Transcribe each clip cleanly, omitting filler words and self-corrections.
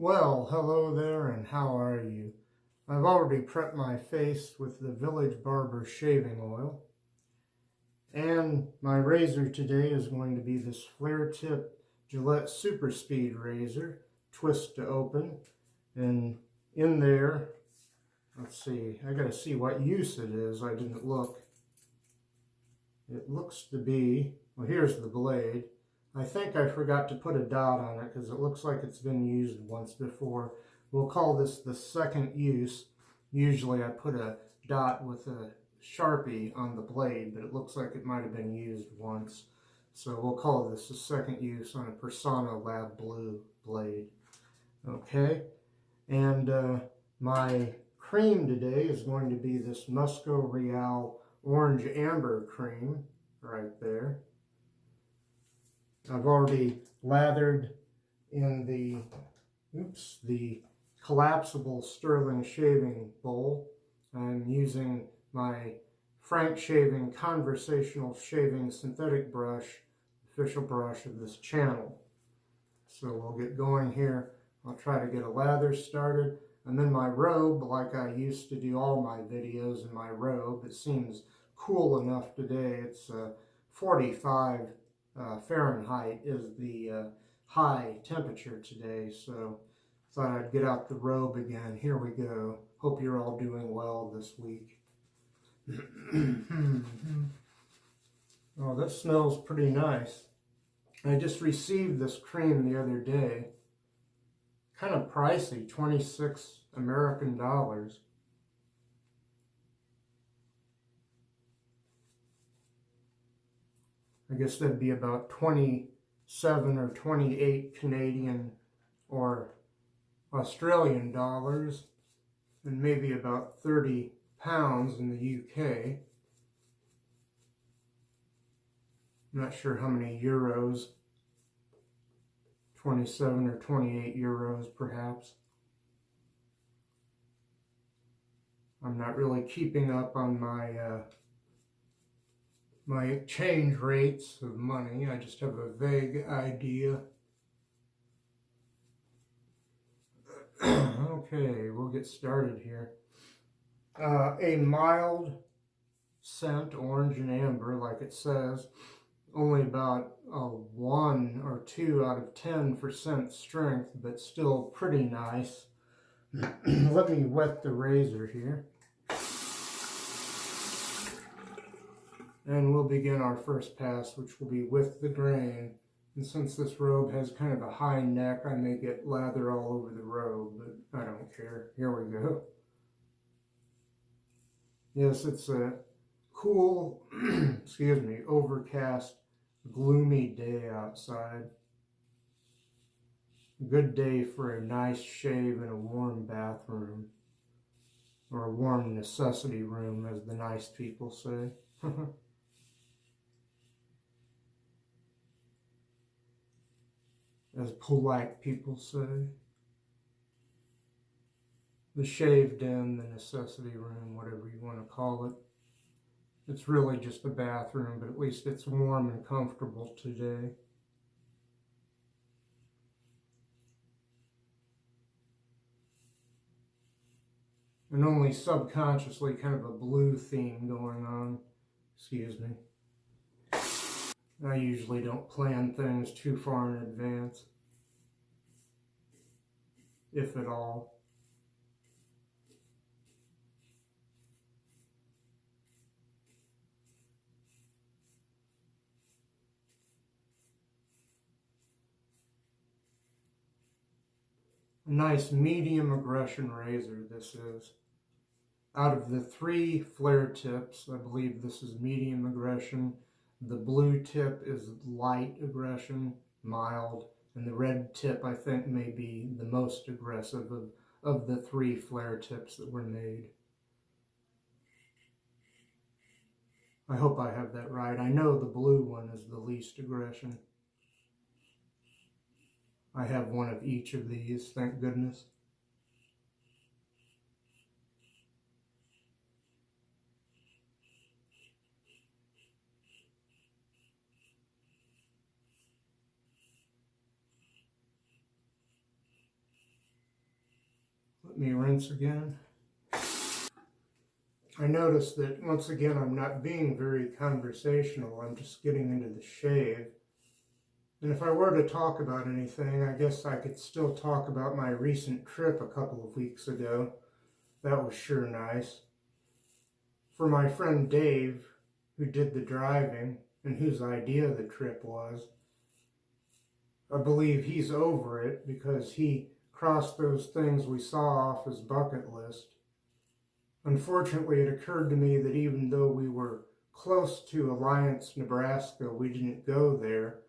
Well, hello there, and how are you? I've already prepped my face with the Village Barber shaving oil. And my razor today is going to be this Flare Tip Gillette Super Speed razor, twist to open. And in there, let's see, I gotta see what use it is. I didn't look. It looks to be, well, here's the blade. I think I forgot to put a dot on it because it looks like it's been used once before. We'll call this the second use. Usually I put a dot with a Sharpie on the blade, but it looks like it might have been used once. So we'll call this the second use on a Personna Lab Blue blade. Okay, and my cream today is going to be this Musgo Real Orange Amber cream right there. I've already lathered in the collapsible Stirling shaving bowl. I'm using my Shaving Conversational Shaving synthetic brush, official brush of this channel. So we'll get going here. I'll try to get a lather started. And then my robe, like I used to do all my videos in my robe, it seems cool enough today. It's 45 Fahrenheit is the high temperature today, so thought I'd get out the robe again. Here we go. Hope you're all doing well this week. Oh, that smells pretty nice. I just received this cream the other day. Kind of pricey, 26 American dollars. I guess that'd be about 27 or 28 Canadian or Australian dollars, and maybe about 30 pounds in the UK. I'm not sure how many euros, 27 or 28 euros perhaps. I'm not really keeping up on my exchange rates of money. I just have a vague idea. Okay, we'll get started here. A mild scent, orange and amber, like it says. Only about 1 or 2 out of 10% strength, but still pretty nice. Let me wet the razor here. And we'll begin our first pass, which will be with the grain. And since this robe has kind of a high neck, I may get lather all over the robe, but I don't care. Here we go. Yes, it's a cool, excuse me, overcast, gloomy day outside. A good day for a nice shave in a warm bathroom. Or a warm necessity room, as the nice people say. As polite people say. The shave den, the necessity room, whatever you want to call it. It's really just a bathroom, but at least it's warm and comfortable today. And only subconsciously kind of a blue theme going on. Excuse me. I usually don't plan things too far in advance, if at all. A nice medium aggression razor this is. Out of the 3 flare tips, I believe this is medium aggression. The blue tip is light aggression, mild, and the red tip I think may be the most aggressive of the 3 flare tips that were made. I hope I have that right. I know the blue one is the least aggression. I have one of each of these, thank goodness. Let me rinse again. I noticed that once again I'm not being very conversational, I'm just getting into the shave. And if I were to talk about anything, I guess I could still talk about my recent trip a couple of weeks ago. That was sure nice. For my friend Dave, who did the driving and whose idea the trip was, I believe he's over it because he crossed those things we saw off his bucket list. Unfortunately, it occurred to me that even though we were close to Alliance, Nebraska, we didn't go there.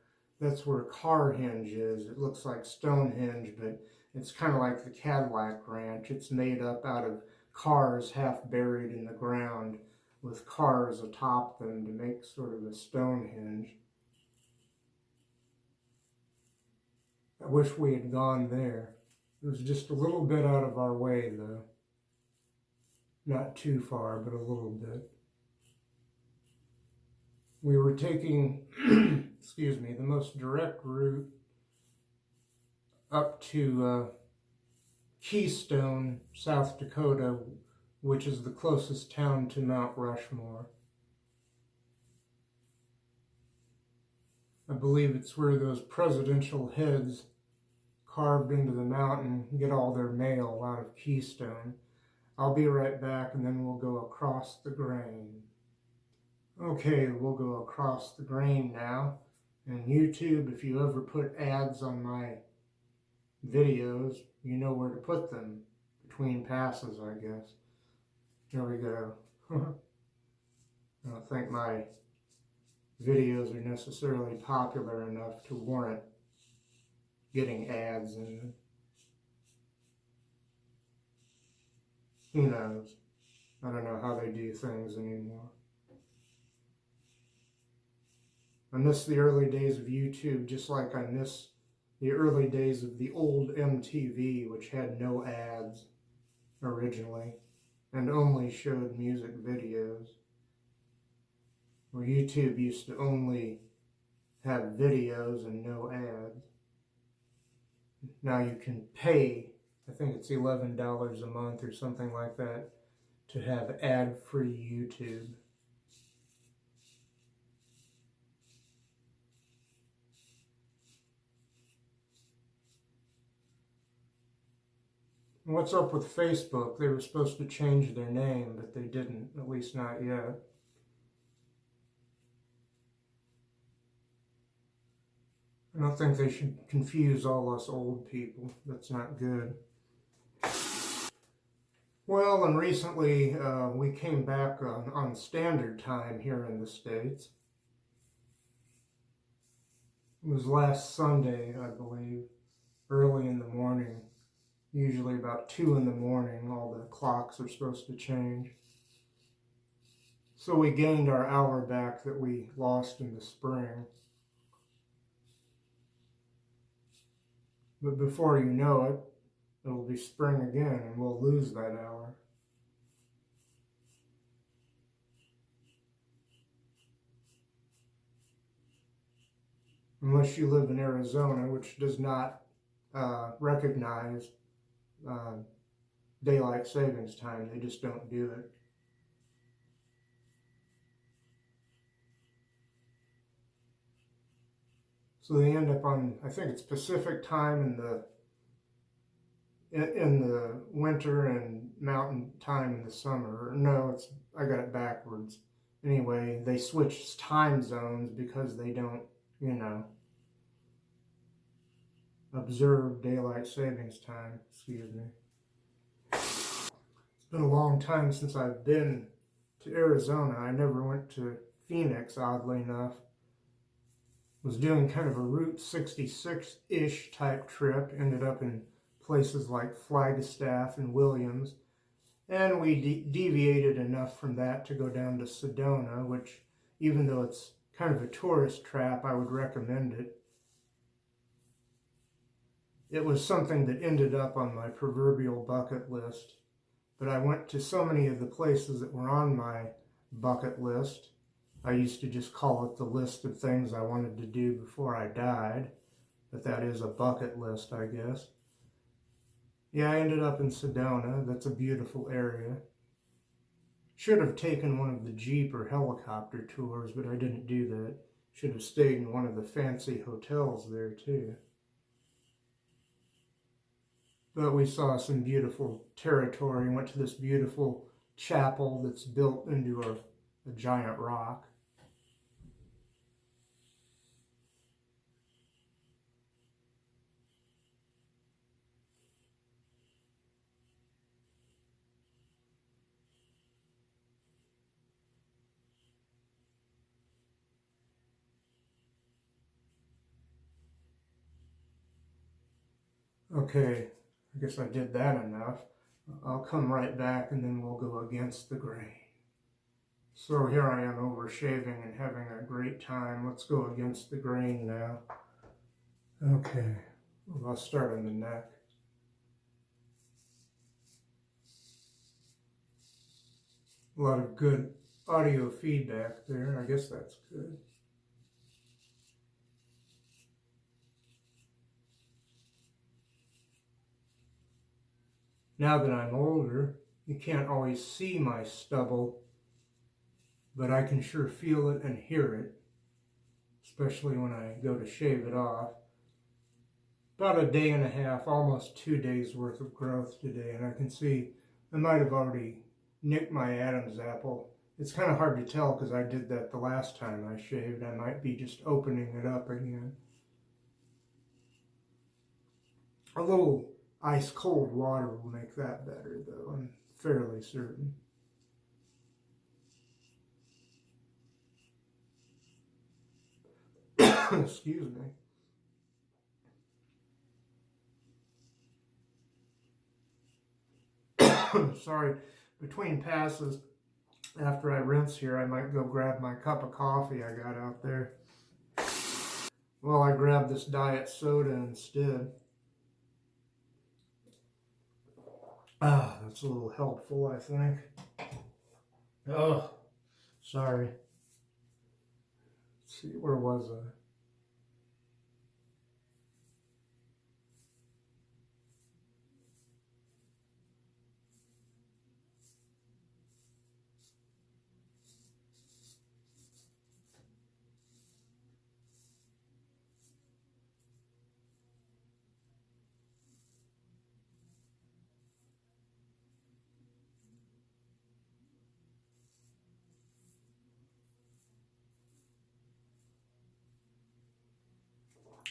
That's where Carhenge is. It looks like Stonehenge, but it's kind of like the Cadillac Ranch. It's made up out of cars half buried in the ground with cars atop them to make sort of a Stonehenge. I wish we had gone there. It was just a little bit out of our way, though. Not too far, but a little bit. We were taking, excuse me, the most direct route up to Keystone, South Dakota, which is the closest town to Mount Rushmore. I believe it's where those presidential heads carved into the mountain get all their mail out of Keystone. I'll be right back and then we'll go across the grain. Okay, we'll go across the grain now. And YouTube, if you ever put ads on my videos, you know where to put them. Between passes, I guess. Here we go. I don't think my videos are necessarily popular enough to warrant getting ads in them. Who knows? I don't know how they do things anymore. I miss the early days of YouTube just like I miss the early days of the old MTV, which had no ads originally and only showed music videos. Where YouTube used to only have videos and no ads. Now you can pay, I think it's $11 a month or something like that, to have ad-free YouTube. What's up with Facebook? They were supposed to change their name, but they didn't, at least not yet. I don't think they should confuse all us old people. That's not good. Well, and recently we came back on standard time here in the States. It was last Sunday, I believe, early in the morning. Usually about 2 in the morning, all the clocks are supposed to change. So we gained our hour back that we lost in the spring. But before you know it, it'll be spring again and we'll lose that hour. Unless you live in Arizona, which does not recognize daylight savings time. They just don't do it. So they end up on, I think it's Pacific time in the winter and mountain time in the summer. No, I got it backwards. Anyway, they switch time zones because they don't, you know, observe daylight savings time. Excuse me. It's been a long time since I've been to Arizona. I never went to Phoenix, oddly enough. Was doing kind of a Route 66-ish type trip. Ended up in places like Flagstaff and Williams. And we deviated enough from that to go down to Sedona, which, even though it's kind of a tourist trap, I would recommend it. It was something that ended up on my proverbial bucket list. But I went to so many of the places that were on my bucket list. I used to just call it the list of things I wanted to do before I died. But that is a bucket list, I guess. Yeah, I ended up in Sedona. That's a beautiful area. Should have taken one of the Jeep or helicopter tours, but I didn't do that. Should have stayed in one of the fancy hotels there too. But we saw some beautiful territory, went to this beautiful chapel that's built into a giant rock. Okay, I guess I did that enough. I'll come right back and then we'll go against the grain. So here I am over shaving and having a great time. Let's go against the grain now. Okay, well, I'll start on the neck. A lot of good audio feedback there. I guess that's good. Now that I'm older, you can't always see my stubble, but I can sure feel it and hear it, especially when I go to shave it off. About a day and a half, almost 2 days worth of growth today, and I can see I might have already nicked my Adam's apple. It's kind of hard to tell because I did that the last time I shaved. I might be just opening it up again. A little ice cold water will make that better though, I'm fairly certain. Excuse me. Sorry, between passes, after I rinse here, I might go grab my cup of coffee I got out there. Well, I grabbed this diet soda instead. Ah, that's a little helpful, I think. Oh, sorry. Let's see, where was I?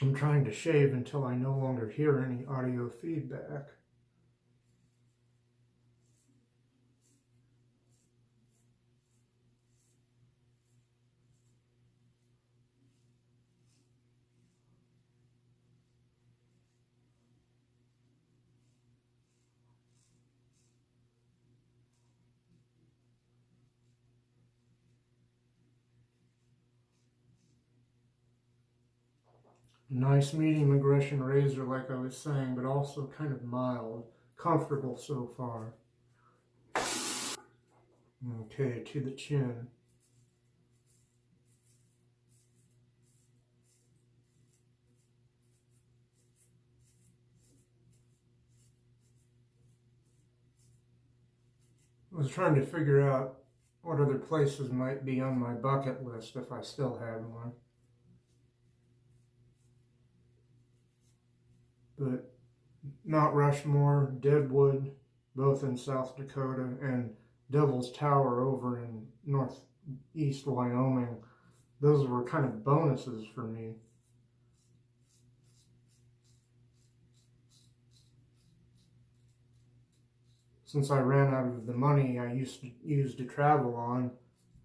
I'm trying to shave until I no longer hear any audio feedback. Nice medium aggression razor, like I was saying, but also kind of mild. Comfortable so far. Okay, to the chin. I was trying to figure out what other places might be on my bucket list if I still had one. But Mount Rushmore, Deadwood, both in South Dakota, and Devil's Tower over in northeast Wyoming, those were kind of bonuses for me. Since I ran out of the money I used to travel on,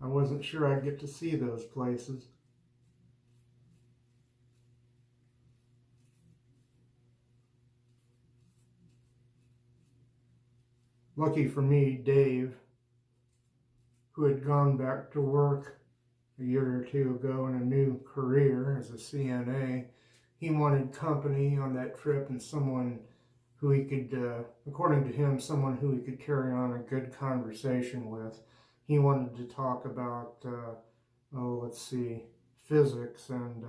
I wasn't sure I'd get to see those places. Lucky for me, Dave, who had gone back to work a year or two ago in a new career as a CNA, he wanted company on that trip and someone who he could, according to him, someone who he could carry on a good conversation with. He wanted to talk about, physics and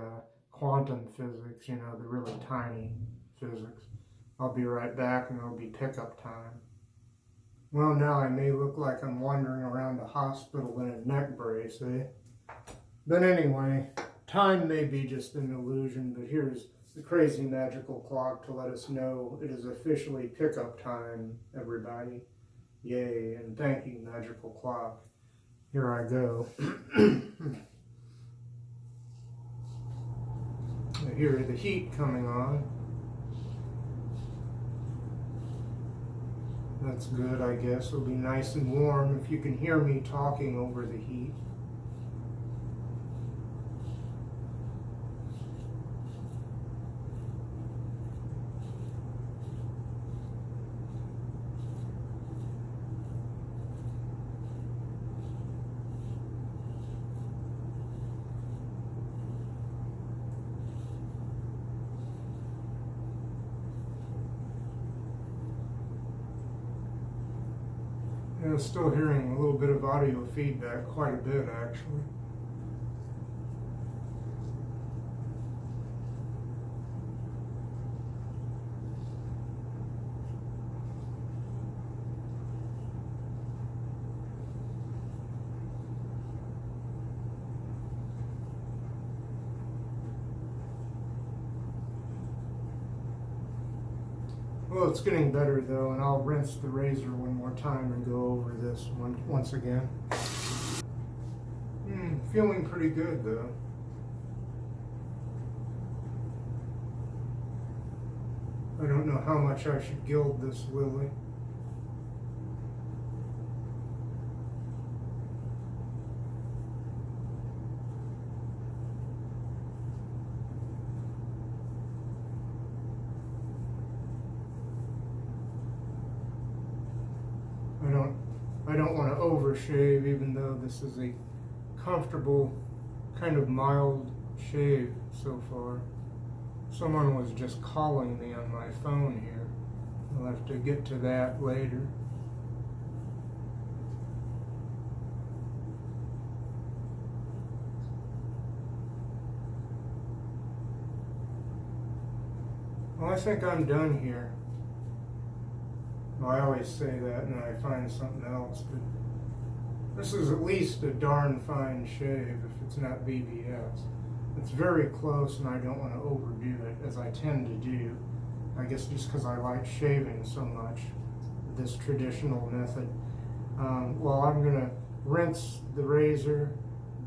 quantum physics, you know, the really tiny physics. I'll be right back and it'll be pickup time. Well, now I may look like I'm wandering around a hospital in a neck brace, eh? But anyway, time may be just an illusion, but here's the crazy magical clock to let us know it is officially pickup time, everybody. Yay, and thank you, magical clock. Here I go. I hear the heat coming on. That's good, I guess. It'll be nice and warm if you can hear me talking over the heat. Yeah, still hearing a little bit of audio feedback, quite a bit actually. Well, it's getting better though, and I'll rinse the razor one more time and go over this once again. Feeling pretty good though. I don't know how much I should gild this lily. I don't want to overshave, even though this is a comfortable, kind of mild shave so far. Someone was just calling me on my phone here. I'll have to get to that later. Well, I think I'm done here. Well, I always say that and then I find something else, but this is at least a darn fine shave if it's not BBS. It's very close and I don't want to overdo it, as I tend to do. I guess just because I like shaving so much, this traditional method. Well, I'm going to rinse the razor,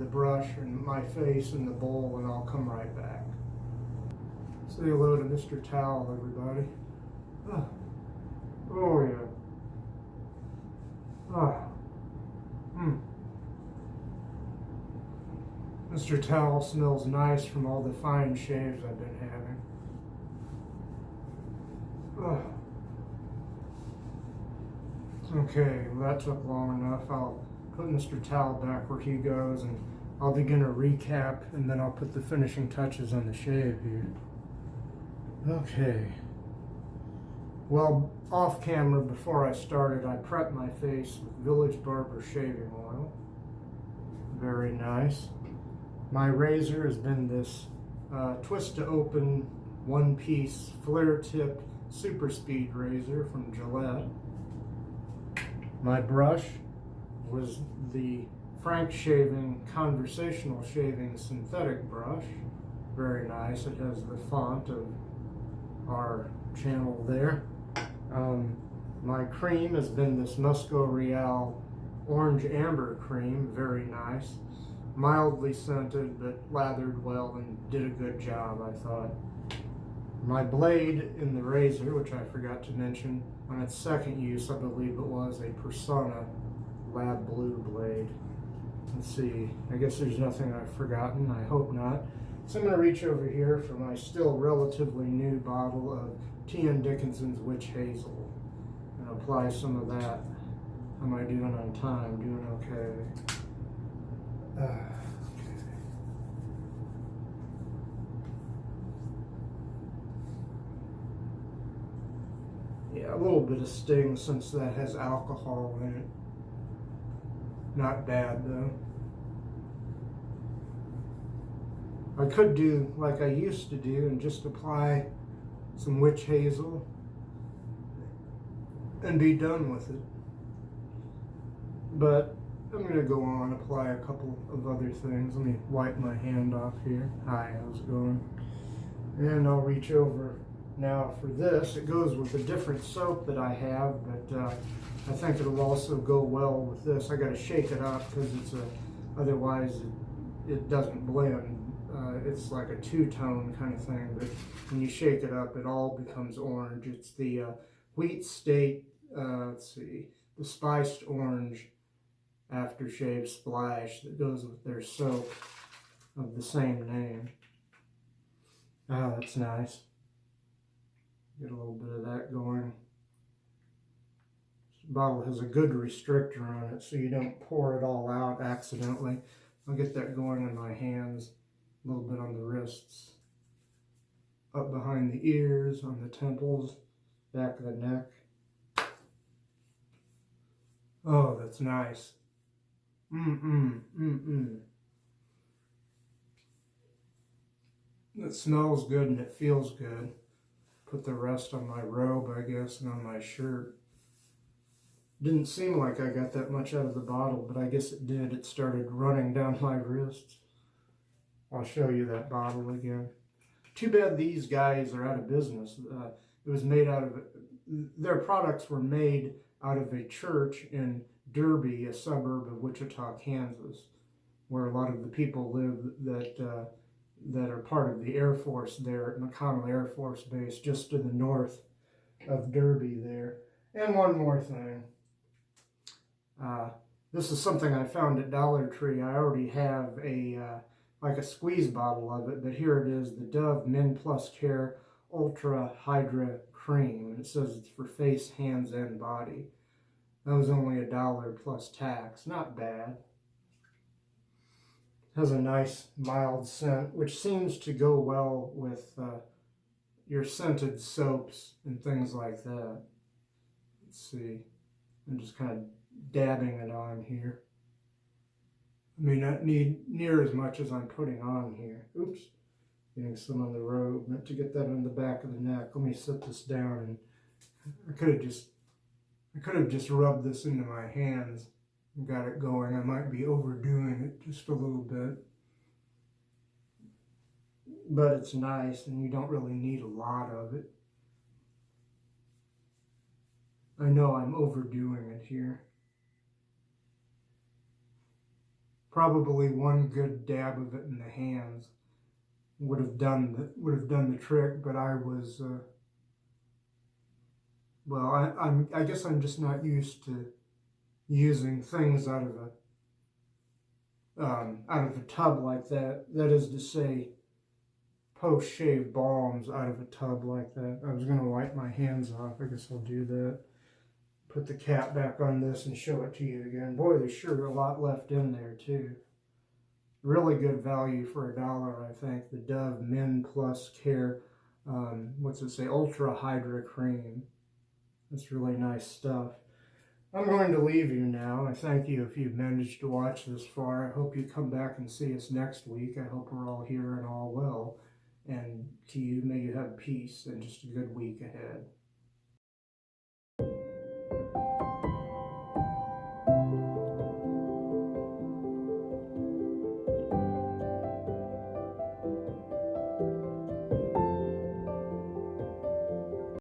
the brush, and my face in the bowl, and I'll come right back. Say hello to Mr. Towel, everybody. Oh yeah. Mr. Towel smells nice from all the fine shaves I've been having. Okay, well, that took long enough. I'll put Mr. Towel back where he goes, and I'll begin a recap, and then I'll put the finishing touches on the shave here. Okay. Well, off camera, before I started, I prepped my face with Village Barber shaving oil. Very nice. My razor has been this twist to open one-piece flare tip super speed razor from Gillette. My brush was the Frank Shaving Conversational Shaving synthetic brush. Very nice. It has the font of our channel there. My cream has been this Musgo Real Orange Amber cream. Very nice. Mildly scented, but lathered well and did a good job, I thought. My blade in the razor, which I forgot to mention, on its second use, I believe it was a Personna Lab Blue blade. Let's see, I guess there's nothing I've forgotten, I hope not. So I'm going to reach over here for my still relatively new bottle of Dickinson's Witch Hazel and apply some of that. How am I doing on time? Doing okay. Yeah, a little bit of sting since that has alcohol in it. Not bad though. I could do like I used to do and just apply some witch hazel and be done with it. But I'm going to go on, apply a couple of other things. Let me wipe my hand off here. Hi, how's it going? And I'll reach over now for this. It goes with a different soap that I have, but I think it'll also go well with this. I got to shake it up because otherwise it doesn't blend. It's like a two-tone kind of thing, but when you shake it up, it all becomes orange. It's the Wheat State, let's see, the Spiced Orange Aftershave Splash that goes with their soap of the same name. Oh, that's nice. Get a little bit of that going. This bottle has a good restrictor on it, so you don't pour it all out accidentally. I'll get that going in my hands, a little bit on the wrists, up behind the ears, on the temples, back of the neck. Oh, that's nice. It smells good and it feels good. Put the rest on my robe, I guess, and on my shirt. Didn't seem like I got that much out of the bottle, but I guess it did. It started running down my wrists. I'll show you that bottle again. Too bad these guys are out of business. It was made out of, their products were made out of a church in Derby, a suburb of Wichita, Kansas, where a lot of the people live that are part of the Air Force there at McConnell Air Force Base, just to the north of Derby there. And one more thing. This is something I found at Dollar Tree. I already have like a squeeze bottle of it, but here it is, the Dove Men+Care Ultra Hydra Cream, and it says it's for face, hands, and body. That was only $1 plus tax. Not bad. Has a nice mild scent, which seems to go well with your scented soaps and things like that. Let's see. I'm just kind of dabbing it on here. I may not need near as much as I'm putting on here. Oops. Getting some on the robe. Meant to get that on the back of the neck. Let me set this down, and I could have just rubbed this into my hands and got it going. I might be overdoing it just a little bit. But it's nice, and you don't really need a lot of it. I know I'm overdoing it here. Probably one good dab of it in the hands would have done the trick, but I was well, I guess I'm just not used to using things out of a tub like that. That is to say, post-shave balms out of a tub like that. I was going to wipe my hands off. I guess I'll do that. Put the cap back on this and show it to you again. Boy, there's sure a lot left in there too. Really good value for $1, I think. The Dove Men+Care, what's it say, Ultra Hydra Cream. That's really nice stuff. I'm going to leave you now. I thank you if you've managed to watch this far. I hope you come back and see us next week. I hope we're all here and all well. And to you, may you have peace and just a good week ahead.